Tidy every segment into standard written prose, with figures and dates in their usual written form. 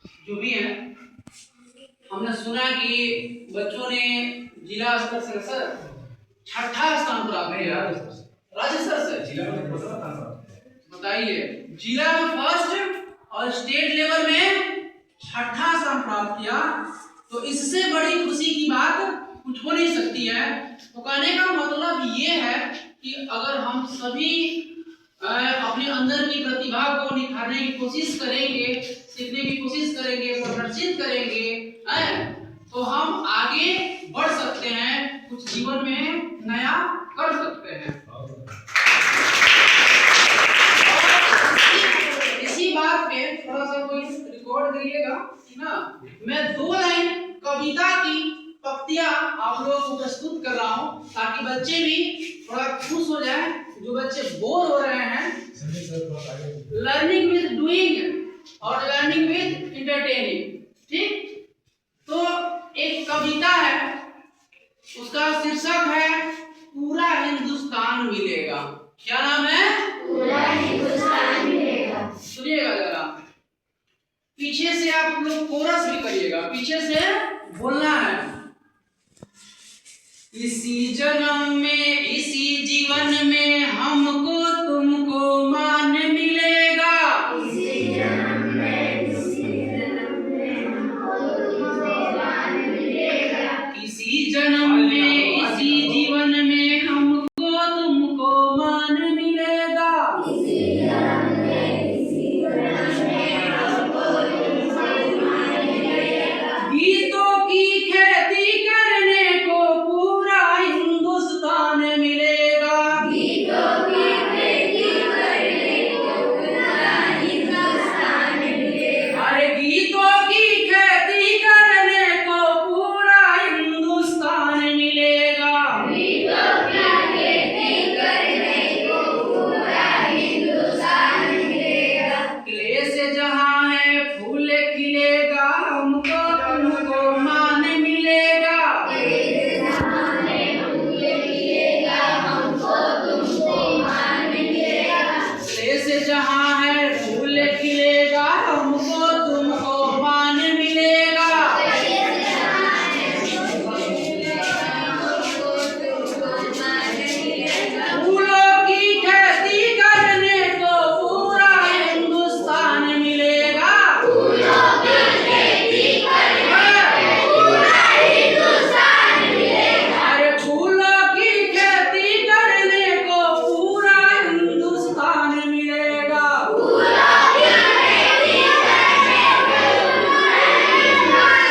जो भी है, हमने सुना कि बच्चों ने जिला स्तर से सर छठा स्थान प्राप्त किया, राज्य स्तर से जिला में बताइए, जिला में फर्स्ट और स्टेट लेवल में छठा स्थान प्राप्त किया। तो इससे बड़ी खुशी की बात कुछ हो नहीं सकती है। तो कहने का मतलब ये है कि अगर हम सभी अपने अंदर की प्रतिभा को निखारने की कोशिश करेंगे, सीखने की कोशिश करेंगे, प्रदर्शित करेंगे, तो हम आगे बढ़ सकते हैं, कुछ जीवन में नया कर सकते हैं। इसी बात पे थोड़ा सा कोई रिकॉर्ड करिएगा ना, मैं 2 लाइन कविता की पंक्तियां आप लोगों को प्रस्तुत कर रहा हूं ताकि बच्चे भी थोड़ा खुश हो जाएं, जो बच्चे बोर हो रहे हैं। लर्निंग विद डूइंग और लर्निंग विद एंटरटेनिंग, ठीक। तो एक कविता है, उसका शीर्षक है पूरा हिंदुस्तान मिलेगा। क्या नाम है? पूरा हिंदुस्तान मिलेगा। सुनिएगा जरा, पीछे से आप लोग कोरस भी करिएगा, पीछे से बोलना है। इसी जन्म में, इसी जीवन में हमको तुमको मान मिलेगा। इसी जन्म में, इसी जन्म में हमको तुमको मान मिलेगा। इसी जन्म में, इसी जीवन में हमको तुमको मान मिलेगा। इसी जन्म में, इसी जन्म में हमको तुमको मान मिलेगा। गीतों की खेती करने को पूरा हिंदुस्तान मिलेगा। गीतों की खेती करने को पूरा हिंदुस्तान मिलेगा। अरे गीतों की खेती करने को पूरा हिंदुस्तान मिलेगा। गीतों की खेती करने को पूरा हिंदुस्तान मिलेगा। क्लेश जहाँ है फूल खिलेगा, हमको तुमको मान मिलेगा। क्लेश जहाँ है फूल खिलेगा, हमको तुमको मान मिलेगा। क्लेश जहाँ है फूल खिलेगा, हमको तुमको मान मिलेगा। क्लेश जहाँ है फूल खिलेगा, हमको तुमको मान मिलेगा। फूलों की खेती करने को पूरा हिंदुस्तान मिलेगा। फूलों की खेती करने को पूरा हिंदुस्तान मिलेगा। अरे फूलों की खेती करने को पूरा हिंदुस्तान मिलेगा। फूलों की खेती करने को पूरा हिंदुस्तान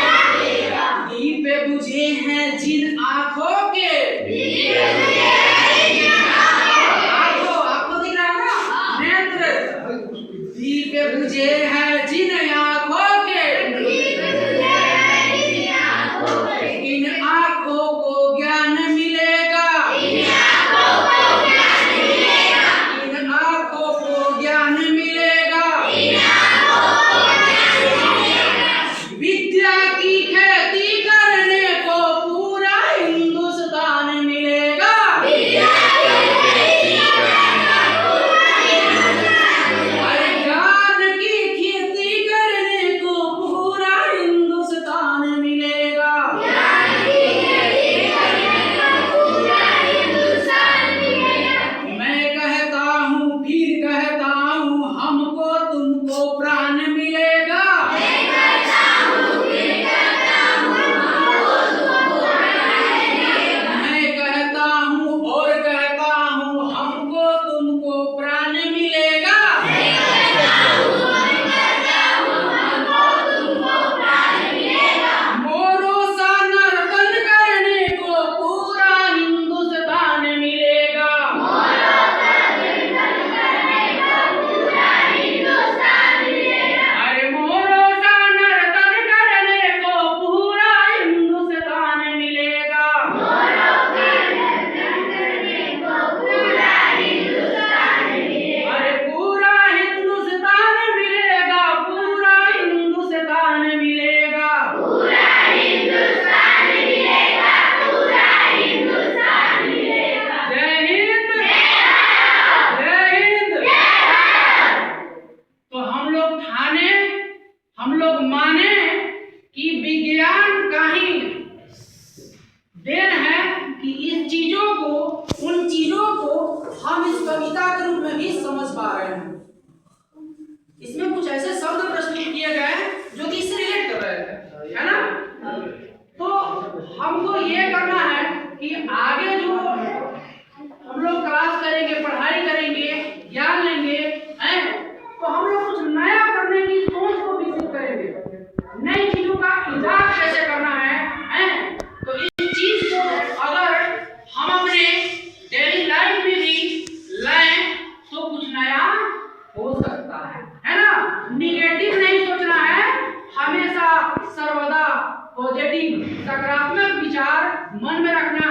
मिलेगा। दीप बुझे हैं जिन आँखों के, दीप बुझे हैं जिन आँखों, आपको दिख रहा है ना, नेत्र। दीप बुझे हैं जिन आँखों के, दीप बुझे हैं जिन आँखों के, इन आँखों को ज्ञान मिलेगा। इन आँखों को ज्ञान मिलेगा। इन आँखों को ज्ञान मिलेगा। इन आँखों को ज्ञान मिलेगा। विद्या की खेती करने को पूरा हिंदुस्तान मिलेगा। विद्या की खेती करने को पूरा हिंदुस्तान मिलेगा। अरे ज्ञान की खेती करने कविता के रूप में भी समझ पा रहे हैं। इसमें कुछ ऐसे शब्द प्रस्तुत किए गए हैं जो कि इससे रिलेट कर रहे हैं, है ना। तो हमको ये करना है कि आगे जो हम लोग क्लास करेंगे, पढ़ाई करेंगे, ज्ञान लेंगे, हैं, तो हम लोग कुछ नया करने की सोच को विकसित करेंगे, नई चीजों का इजाद कैसे करना है। तो इस चीज को अगर हम अपने डेली लाइफ में भी लाएं तो कुछ नया हो सकता है ना। निगेटिव नहीं सोचना है, हमेशा सर्वदा पॉजिटिव सकारात्मक विचार मन में रखना